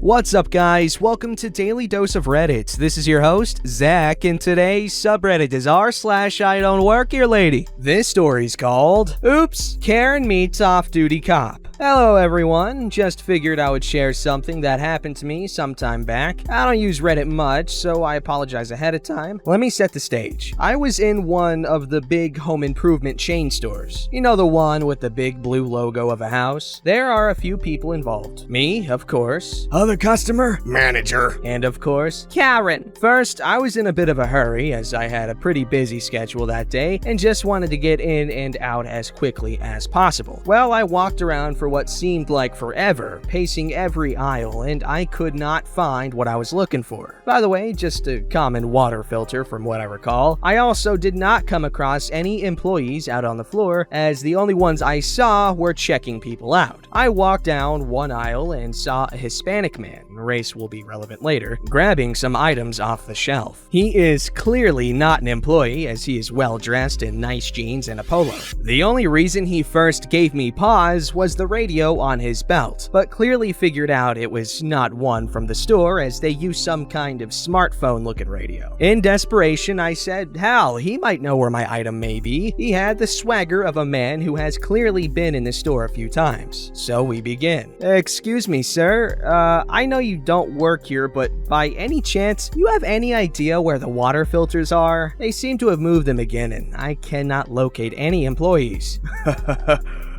What's up, guys? Welcome to Daily Dose of Reddit. This is your host, Zach, and today's subreddit is r/IDontWorkHereLady. This story's called, Oops, Karen Meets Off-Duty Cop. Hello everyone, just figured I would share something that happened to me sometime back. I don't use Reddit much, so I apologize ahead of time. Let me set the stage. I was in one of the big home improvement chain stores. You know, the one with the big blue logo of a house? There are a few people involved. Me, of course. Other customer? Manager. And of course, Karen. First, I was in a bit of a hurry as I had a pretty busy schedule that day and just wanted to get in and out as quickly as possible. Well, I walked around for what seemed like forever, pacing every aisle, and I could not find what I was looking for. By the way, just a common water filter from what I recall. I also did not come across any employees out on the floor, as the only ones I saw were checking people out. I walked down one aisle and saw a Hispanic man, race will be relevant later, grabbing some items off the shelf. He is clearly not an employee, as he is well dressed in nice jeans and a polo. The only reason he first gave me pause was the radio on his belt, but clearly figured out it was not one from the store, as they use some kind of smartphone looking radio. In desperation, I said, hell, he might know where my item may be. He had the swagger of a man who has clearly been in the store a few times. So we begin. Excuse me, sir. I know you don't work here, but by any chance, you have any idea where the water filters are? They seem to have moved them again, and I cannot locate any employees.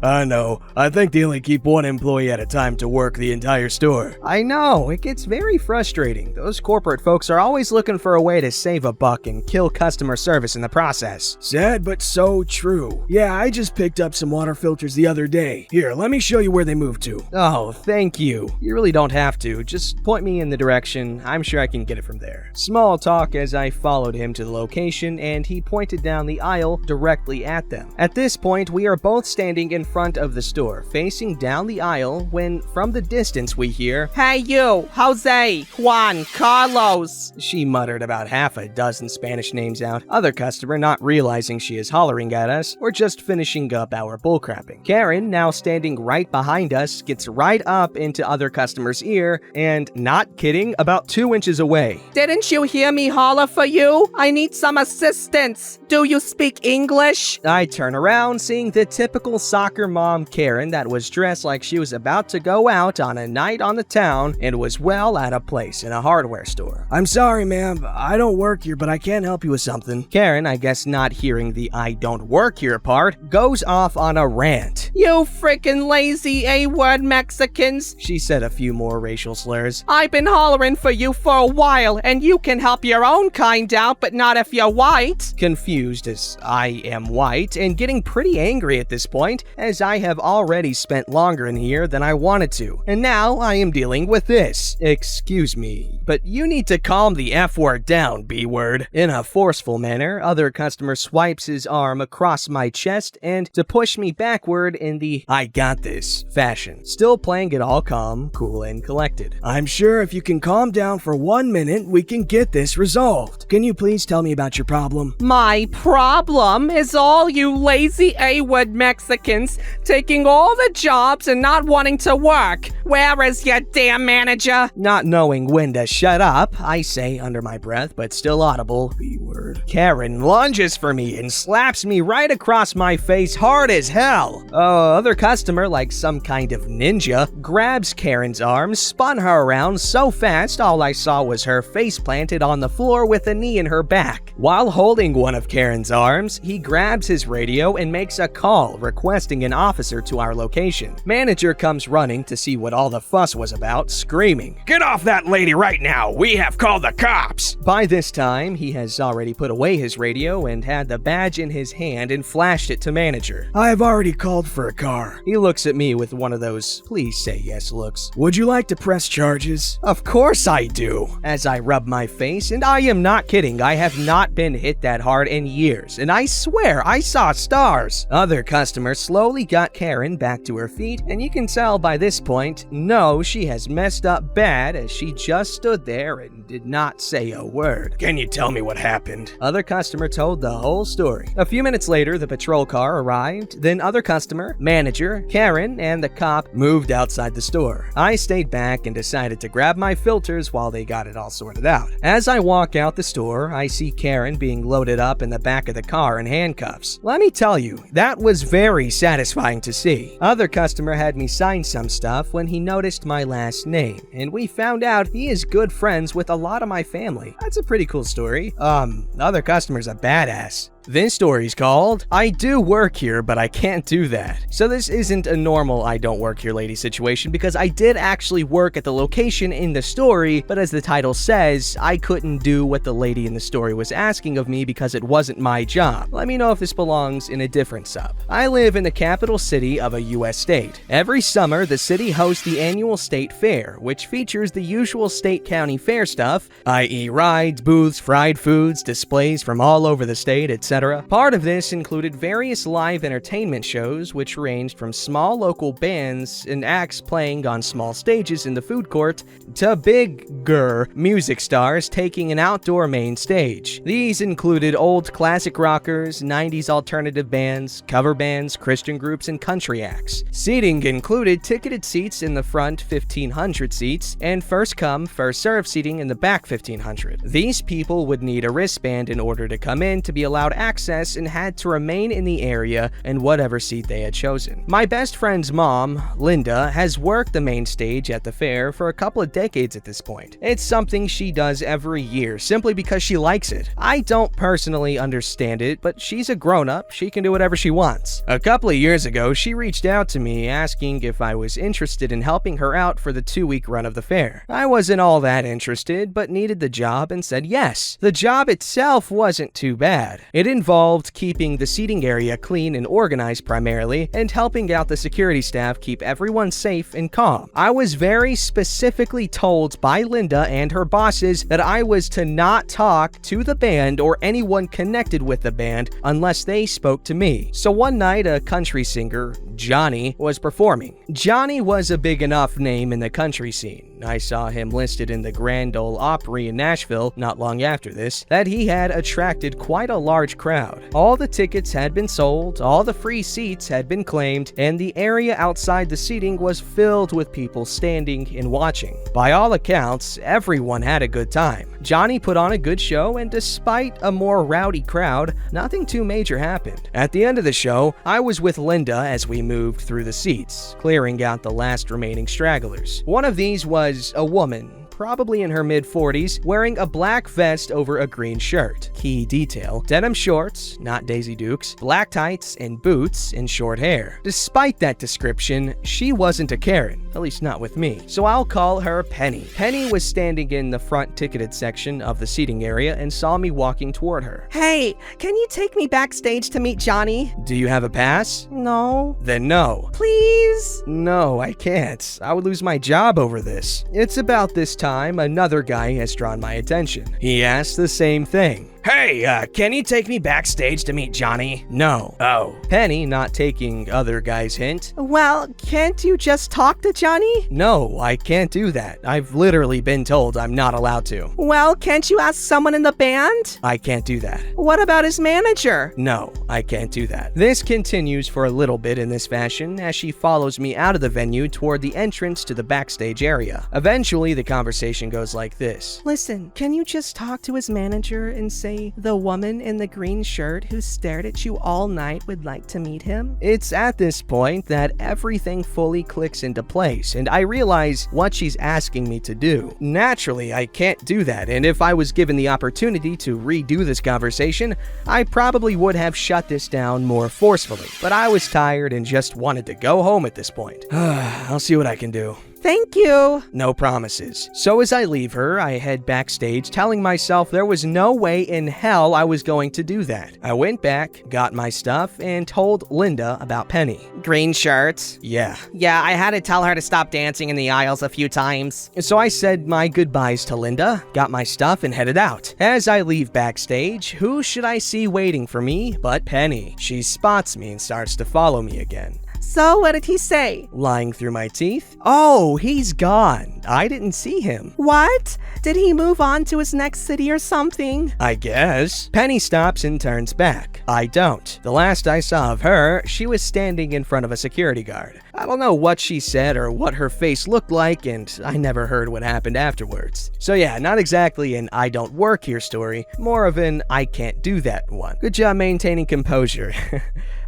I know. I think they only keep one employee at a time to work the entire store. I know. It gets very frustrating. Those corporate folks are always looking for a way to save a buck and kill customer service in the process. Sad, but so true. Yeah, I just picked up some water filters the other day. Here, let me show you where they moved to. Oh, thank you. You really don't have to. Just point me in the direction. I'm sure I can get it from there. Small talk as I followed him to the location, and he pointed down the aisle directly at them. At this point, we are both standing in front of the store, facing down the aisle, when from the distance we hear, "Hey you, Jose, Juan, Carlos." She muttered about half a dozen Spanish names out, other customer not realizing she is hollering at us or just finishing up our bullcrapping. Karen, now standing right behind us, gets right up into other customer's ear and, not kidding, about 2 inches away. "Didn't you hear me holler for you? I need some assistance. Do you speak English?" I turn around, seeing the typical soccer mom Karen that was dressed like she was about to go out on a night on the town and was well out of place in a hardware store. "I'm sorry, ma'am. I don't work here, but I can help you with something." Karen, I guess not hearing the "I don't work here" part, goes off on a rant. "You freaking lazy A-word Mexicans," she said a few more racial slurs. "I've been hollering for you for a while, and you can help your own kind out, but not if you're white." Confused as I am white, and getting pretty angry at this point, as I have already spent longer in here than I wanted to, and now I am dealing with this. "Excuse me, but you need to calm the F-word down, B-word." In a forceful manner, other customer swipes his arm across my chest and to push me backward in the "I got this" fashion, still playing it all calm, cool, and collected. "I'm sure if you can calm down for 1 minute, we can get this resolved. Can you please tell me about your problem?" "My problem is all you lazy A-word Mexicans taking all the jobs and not wanting to work. Where is your damn manager?" Not knowing when to shut up, I say under my breath, but still audible, B-word. Karen lunges for me and slaps me right across my face hard as hell. Other customer, like some kind of ninja, grabs Karen's arm, spun her around so fast all I saw was her face planted on the floor with a knee in her back. While holding one of Karen's arms, he grabs his radio and makes a call requesting an officer to our location. Manager comes running to see what all the fuss was about, screaming, "Get off that lady right now! We have called the cops!" By this time, he has already put away his radio and had the badge in his hand and flashed it to manager. "I have already called for a car." He looks at me with one of those "please say yes" looks. "Would you like to press charges?" "Of course I do." As I rub my face, and I am not kidding, I have not been hit that hard in years, and I swear I saw stars. Other customers slowly slowly got Karen back to her feet, and you can tell by this point, no, she has messed up bad as she just stood there and did not say a word. "Can you tell me what happened?" Other customer told the whole story. A few minutes later, the patrol car arrived, then other customer, manager, Karen, and the cop moved outside the store. I stayed back and decided to grab my filters while they got it all sorted out. As I walk out the store, I see Karen being loaded up in the back of the car in handcuffs. Let me tell you, that was very satisfying to see. Other customer had me sign some stuff when he noticed my last name, and we found out he is good friends with a lot of my family. That's a pretty cool story. Other customer's a badass. This story's called, I do work here, but I can't do that. So this isn't a normal I don't work here lady situation because I did actually work at the location in the story, but as the title says, I couldn't do what the lady in the story was asking of me because it wasn't my job. Let me know if this belongs in a different sub. I live in the capital city of a US state. Every summer, the city hosts the annual state fair, which features the usual state county fair stuff, i.e. rides, booths, fried foods, displays from all over the state, etc. Part of this included various live entertainment shows, which ranged from small local bands and acts playing on small stages in the food court to bigger music stars taking an outdoor main stage. These included old classic rockers, 90s alternative bands, cover bands, Christian groups, and country acts. Seating included ticketed seats in the front 1,500 seats and first come, first served seating in the back 1,500. These people would need a wristband in order to come in to be allowed access and had to remain in the area in whatever seat they had chosen. My best friend's mom, Linda, has worked the main stage at the fair for a couple of decades at this point. It's something she does every year simply because she likes it. I don't personally understand it, but she's a grown-up, she can do whatever she wants. A couple of years ago, she reached out to me asking if I was interested in helping her out for the 2-week run of the fair. I wasn't all that interested, but needed the job and said yes. The job itself wasn't too bad. It involved keeping the seating area clean and organized primarily, and helping out the security staff keep everyone safe and calm. I was very specifically told by Linda and her bosses that I was to not talk to the band or anyone connected with the band unless they spoke to me. So one night, a country singer, Johnny, was performing. Johnny was a big enough name in the country scene. I saw him listed in the Grand Ole Opry in Nashville not long after this, that he had attracted quite a large crowd. All the tickets had been sold, all the free seats had been claimed, and the area outside the seating was filled with people standing and watching. By all accounts, everyone had a good time. Johnny put on a good show, and despite a more rowdy crowd, nothing too major happened. At the end of the show, I was with Linda as we moved through the seats, clearing out the last remaining stragglers. One of these was a woman, probably in her mid-40s, wearing a black vest over a green shirt. Key detail: denim shorts, not Daisy Dukes, black tights, and boots, and short hair. Despite that description, she wasn't a Karen, at least not with me, so I'll call her Penny. Penny was standing in the front ticketed section of the seating area and saw me walking toward her. Hey, can you take me backstage to meet Johnny? Do you have a pass? No. Then no. Please? No, I can't. I would lose my job over this. It's about this time another guy has drawn my attention. He asked the same thing. Hey, can you take me backstage to meet Johnny? No. Oh. Penny, not taking other guy's hint. Well, can't you just talk to Johnny? No, I can't do that. I've literally been told I'm not allowed to. Well, can't you ask someone in the band? I can't do that. What about his manager? No, I can't do that. This continues for a little bit in this fashion as she follows me out of the venue toward the entrance to the backstage area. Eventually, the conversation goes like this. Listen, can you just talk to his manager and say the woman in the green shirt who stared at you all night would like to meet him? It's at this point that everything fully clicks into place, and I realize what she's asking me to do. Naturally, I can't do that, and if I was given the opportunity to redo this conversation, I probably would have shut this down more forcefully. But I was tired and just wanted to go home at this point. I'll see what I can do. Thank you. No promises. So as I leave her, I head backstage telling myself there was no way in hell I was going to do that. I went back, got my stuff, and told Linda about Penny. Green shirts? Yeah. Yeah, I had to tell her to stop dancing in the aisles a few times. So I said my goodbyes to Linda, got my stuff, and headed out. As I leave backstage, who should I see waiting for me but Penny? She spots me and starts to follow me again. So what did he say? Lying through my teeth? Oh, he's gone. I didn't see him. What? Did he move on to his next city or something? I guess. Penny stops and turns back. I don't. The last I saw of her, she was standing in front of a security guard. I don't know what she said or what her face looked like, and I never heard what happened afterwards. So yeah, not exactly an I don't work here story, more of an I can't do that one. Good job maintaining composure.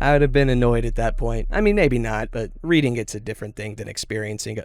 I would have been annoyed at that point. I mean, maybe not, but reading it's a different thing than experiencing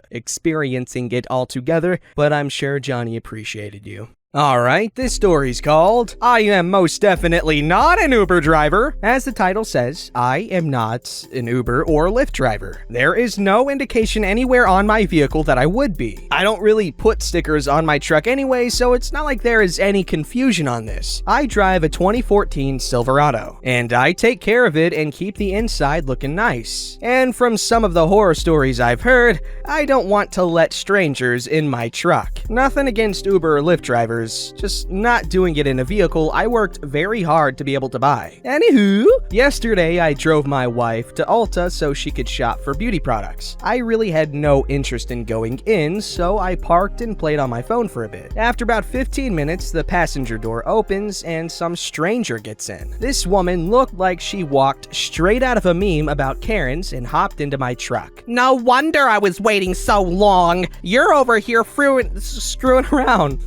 it altogether, but I'm sure Johnny appreciated you. Alright, this story's called I Am Most Definitely Not an Uber Driver. As the title says, I am not an Uber or Lyft driver. There is no indication anywhere on my vehicle that I would be. I don't really put stickers on my truck anyway, so it's not like there is any confusion on this. I drive a 2014 Silverado, and I take care of it and keep the inside looking nice. And from some of the horror stories I've heard, I don't want to let strangers in my truck. Nothing against Uber or Lyft drivers, just not doing it in a vehicle I worked very hard to be able to buy. Anywho, yesterday I drove my wife to Ulta so she could shop for beauty products. I really had no interest in going in, so I parked and played on my phone for a bit. After about 15 minutes, the passenger door opens and some stranger gets in. This woman looked like she walked straight out of a meme about Karens and hopped into my truck. No wonder I was waiting so long. You're over here screwing around.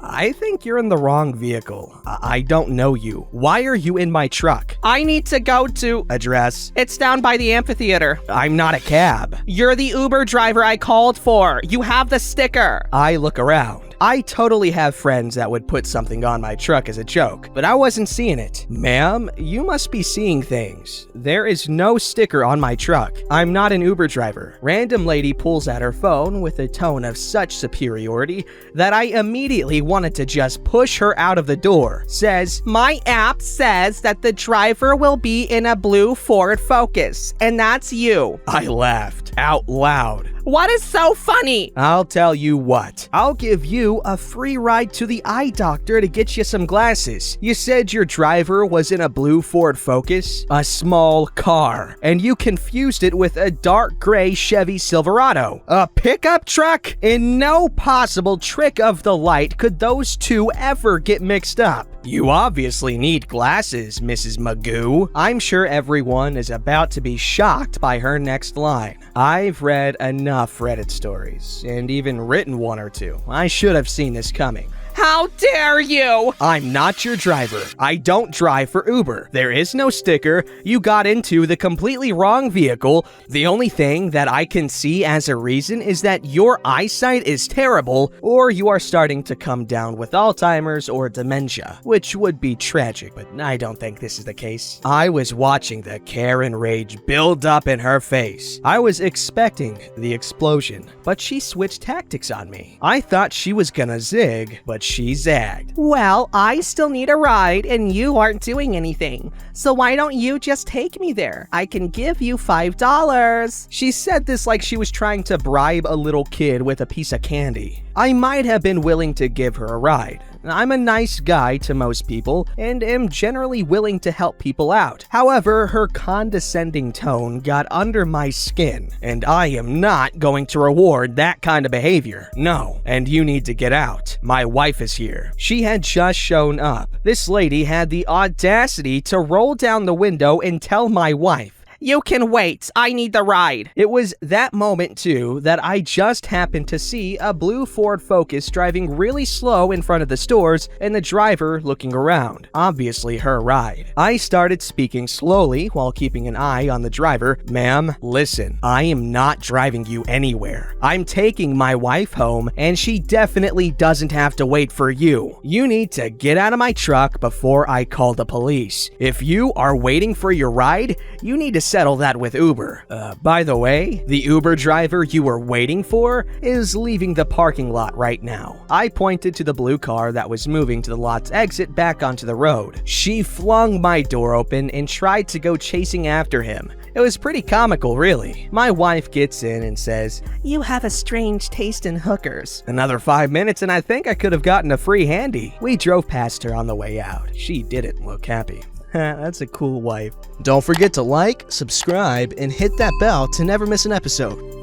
I think you're in the wrong vehicle. I don't know you. Why are you in my truck? I need to go to... Address? It's down by the amphitheater. I'm not a cab. You're the Uber driver I called for. You have the sticker. I look around. I totally have friends that would put something on my truck as a joke, but I wasn't seeing it. Ma'am, you must be seeing things. There is no sticker on my truck. I'm not an Uber driver. Random lady pulls out her phone with a tone of such superiority that I immediately wanted to just push her out of the door. Says, my app says that the driver will be in a blue Ford Focus, and that's you. I laughed out loud. What is so funny? I'll tell you what. I'll give you a free ride to the eye doctor to get you some glasses. You said your driver was in a blue Ford Focus, a small car, and you confused it with a dark gray Chevy Silverado, a pickup truck? In no possible trick of the light could those two ever get mixed up. You obviously need glasses, Mrs. Magoo. I'm sure everyone is about to be shocked by her next line. I've read enough Reddit stories, and even written one or two. I should have seen this coming. How dare you! I'm not your driver. I don't drive for Uber. There is no sticker. You got into the completely wrong vehicle. The only thing that I can see as a reason is that your eyesight is terrible, or you are starting to come down with Alzheimer's or dementia, which would be tragic, but I don't think this is the case. I was watching the Karen rage build up in her face. I was expecting the explosion, but she switched tactics on me. I thought she was gonna zig, but she zagged. Well, I still need a ride and you aren't doing anything. So why don't you just take me there? I can give you $5. She said this like she was trying to bribe a little kid with a piece of candy. I might have been willing to give her a ride. I'm a nice guy to most people and am generally willing to help people out. However, her condescending tone got under my skin, and I am not going to reward that kind of behavior. No, and you need to get out. My wife is here. She had just shown up. This lady had the audacity to roll down the window and tell my wife, you can wait. I need the ride. It was that moment, too, that I just happened to see a blue Ford Focus driving really slow in front of the stores and the driver looking around. Obviously her ride. I started speaking slowly while keeping an eye on the driver. Ma'am, listen, I am not driving you anywhere. I'm taking my wife home, and she definitely doesn't have to wait for you. You need to get out of my truck before I call the police. If you are waiting for your ride, you need to settle that with Uber. By the way, the Uber driver you were waiting for is leaving the parking lot right now. I pointed to the blue car that was moving to the lot's exit back onto the road. She flung my door open and tried to go chasing after him. It was pretty comical, really. My wife gets in and says, you have a strange taste in hookers. Another 5 minutes and I think I could have gotten a free handy. We drove past her on the way out. She didn't look happy. That's a cool wife. Don't forget to like, subscribe, and hit that bell to never miss an episode.